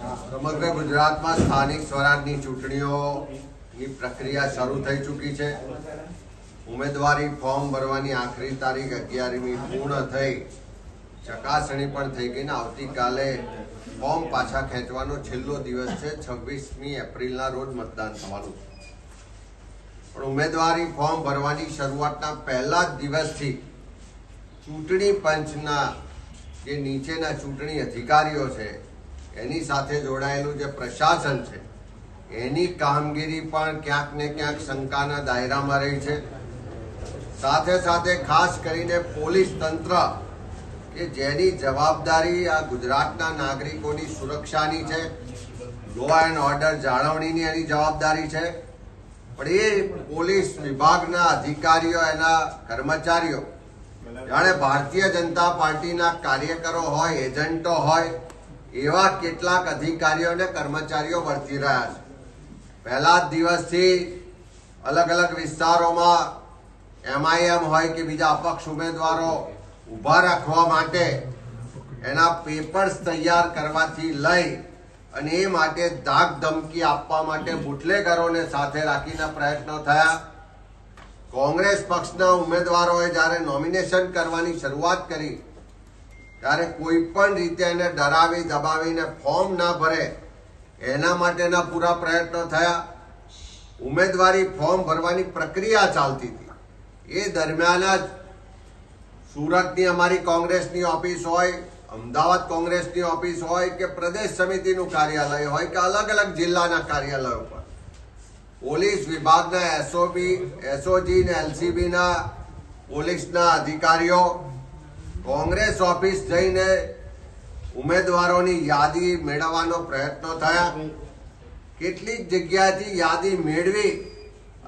સમગ્ર ગુજરાતમાં સ્થાનિક સ્વરાજની ચૂંટણીઓની પ્રક્રિયા શરૂ થઈ ચૂકી છે। ઉમેદવારી ફોર્મ ભરવાની આખરી તારીખ 11મી પૂર્ણ થઈ, ચકાસણી પણ થઈ ગઈ ને આવતીકાલે ફોર્મ પાછા ખેંચવાનો છેલ્લો દિવસ છે। 26મી એપ્રિલના રોજ મતદાન થવાનું છે, પણ ઉમેદવારી ફોર્મ ભરવાની શરૂઆતના પહેલા જ દિવસથી ચૂંટણી પંચના જે નીચેના ચૂંટણી અધિકારીઓ છે એની સાથે જોડાયેલું જે પ્રશાસન છે એની કામગીરી પણ ક્યાંક ને ક્યાંક શંકાના દાયરામાં રહી છે। સાથે સાથે ખાસ કરીને પોલીસ તંત્ર કે જેની જવાબદારી આ ગુજરાતના નાગરિકોની સુરક્ષાની છે, લો એન્ડ ઓર્ડર જાળવણીની એની જવાબદારી છે, પણ એ પોલીસ વિભાગના અધિકારીઓ, એના કર્મચારીઓ જાણે ભારતીય જનતા પાર્ટીના કાર્યકરો હોય, એજન્ટો હોય એવા કેટલાક અધિકારીઓ અને કર્મચારીઓ વર્તી રહ્યા છે। પહેલા જ દિવસથી અલગ અલગ વિસ્તારોમાં MIM હોય કે બીજા અપક્ષ ઉમેદવારો ઊભા રાખવા માટે એના પેપર્સ તૈયાર કરવાથી લઈ અને એ માટે ધાક ધમકી આપવા માટે બુટલેગરોને સાથે રાખીને પ્રયત્નો થયા। કોંગ્રેસ પક્ષના ઉમેદવારોએ જ્યારે નોમિનેશન કરવાની શરૂઆત કરી ત્યારે કોઈ પણ રીતે એને ડરાવી દબાવીને ફોર્મ ના ભરે એના માટેના પૂરા પ્રયત્નો થયા। ઉમેદવારી ફોર્મ ભરવાની પ્રક્રિયા ચાલતી હતી એ દરમિયાન જ સુરતની અમારી કોંગ્રેસની ઓફિસ હોય, અમદાવાદ કોંગ્રેસની ઓફિસ હોય કે પ્રદેશ સમિતિનું કાર્યાલય હોય કે અલગ અલગ જિલ્લાના કાર્યાલયો પર પોલીસ વિભાગના SOG ને LCB ના પોલીસના અધિકારીઓ કોંગ્રેસ ઓફિસ જઈને ઉમેદવારોની યાદી મેળવવાનો પ્રયત્નો થયા। કેટલીક જગ્યાએથી યાદી મેળવી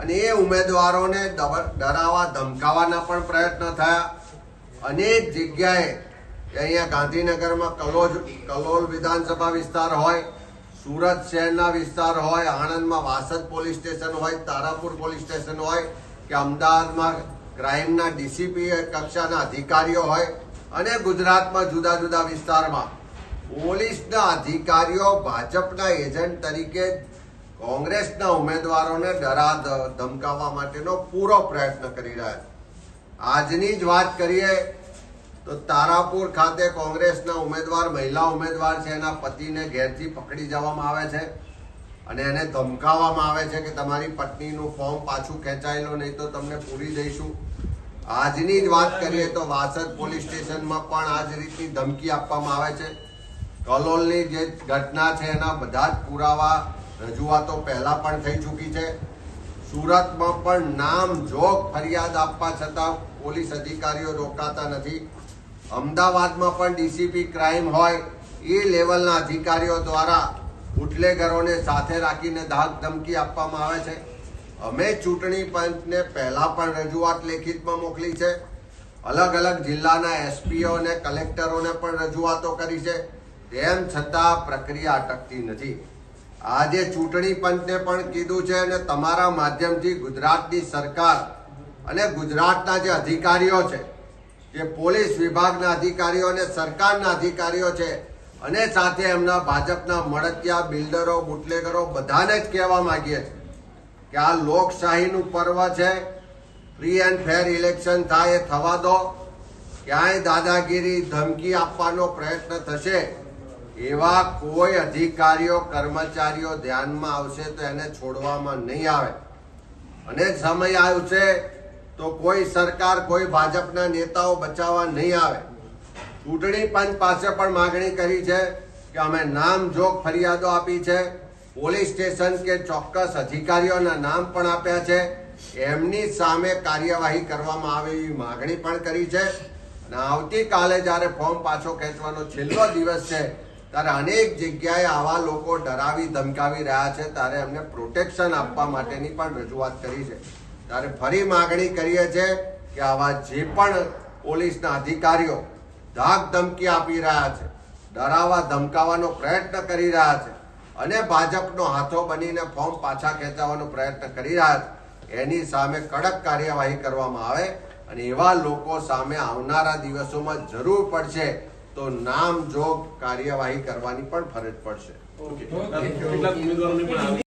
અને એ ઉમેદવારોને ડરાવવા ધમકાવવાના પણ પ્રયત્નો થયા। અનેક જગ્યાએ અહીંયા ગાંધીનગરમાં કલોલ વિધાનસભા વિસ્તાર હોય, સુરત શહેરના વિસ્તાર હોય, આણંદમાં વાસદ પોલીસ સ્ટેશન હોય, તારાપુર પોલીસ સ્ટેશન હોય કે અમદાવાદમાં ક્રાઇમના DCP કક્ષાના અધિકારીઓ હોય અને ગુજરાતમાં જુદા જુદા વિસ્તારમાં પોલીસના અધિકારીઓ ભાજપના એજન્ટ તરીકે કોંગ્રેસના ઉમેદવારોને ધમકાવવા માટેનો પૂરો પ્રયત્ન કરી રહ્યા છે। આજની જ વાત કરીએ તો તારાપુર ખાતે કોંગ્રેસના ઉમેદવાર, મહિલા ઉમેદવાર છે, એના પતિને ઘેરથી પકડી જવામાં આવે છે અને એને ધમકાવવામાં આવે છે કે તમારી પત્નીનું ફોર્મ પાછું ખેંચાયેલું નહીં તો તમને પૂરી દઈશું। આજની જ વાત કરીએ તો વાસદ પોલીસ સ્ટેશનમાં પણ આ જ રીતની ધમકી આપવામાં આવે છે। કલોલની જે ઘટના છે એના બધા જ પુરાવા, રજૂઆતો પહેલા પણ થઈ ચૂકી છે। સુરતમાં પણ નામ જોગ ફરિયાદ આપવા છતાં પોલીસ અધિકારીઓ રોકાતા નથી। અમદાવાદમાં પણ DCP ક્રાઇમ હોય એ લેવલના અધિકારીઓ દ્વારા બુટલેગરોને સાથે રાખીને ધાક ધમકી આપવામાં આવે છે। અમે ચૂંટણી પંચને પહેલા પણ રજૂઆત લેખિતમાં મોકલી છે, અલગ અલગ જિલ્લાના SPO અને કલેક્ટરોને પણ રજૂઆતો કરી છે, તેમ છતાં પ્રક્રિયા અટકતી નથી। આજે ચૂંટણી પંચને પણ કીધું છે અને તમારા માધ્યમથી ગુજરાતની સરકાર અને ગુજરાતના જે અધિકારીઓ છે, જે પોલીસ વિભાગના અધિકારીઓ અને સરકારના અધિકારીઓ છે અને સાથે એમના ભાજપના મળતિયા, બિલ્ડરો, બુટલેગરો બધાને જ કહેવા માંગીએ છીએ કે આ લોકશાહીનું પર્વ છે, ફ્રી એન્ડ ફેર ઇલેક્શન થાય એ થવા દો। ક્યાંય દાદાગીરી, ધમકી આપવાનો પ્રયત્ન થશે એવા કોઈ અધિકારીઓ, કર્મચારીઓ ધ્યાનમાં આવશે તો એને છોડવામાં નહીં આવે અને સમય આવશે તો કોઈ સરકાર, કોઈ ભાજપના નેતાઓ બચાવવા નહીં આવે। ચૂંટણી પંચ પાસે પણ માગણી કરી છે કે અમે નામજોગ ફરિયાદો આપી છે, પોલીસ સ્ટેશન કે ચોક્કસ અધિકારીઓના નામ પણ આપ્યા છે, એમની સામે કાર્યવાહી કરવામાં આવે એવી માગણી પણ કરી છે। અને આવતીકાલે જ્યારે ફોર્મ પાછો ખેંચવાનો છેલ્લો દિવસ છે ત્યારે અનેક જગ્યાએ આવા લોકો ડરાવી ધમકાવી રહ્યા છે, ત્યારે એમને પ્રોટેક્શન આપવા માટેની પણ રજૂઆત કરી છે। ત્યારે ફરી માગણી કરીએ છીએ કે આવા જે પણ પોલીસના અધિકારીઓ ધાક ધમકી આપી રહ્યા છે, ડરાવવા ધમકાવવાનો પ્રયત્ન કરી રહ્યા છે અને ભાજપનો હાથો બનીને ફોર્મ પાછા ખેંચવાનો પ્રયત્ન કરી રહ્યા છે, એની સામે કડક કાર્યવાહી કરવામાં આવે અને એવા લોકો સામે આવનારા દિવસોમાં જરૂર પડશે તો નામજોગ કાર્યવાહી કરવાની પણ ફરજ પડશે। કેટલાક ઉમેદવારોને પણ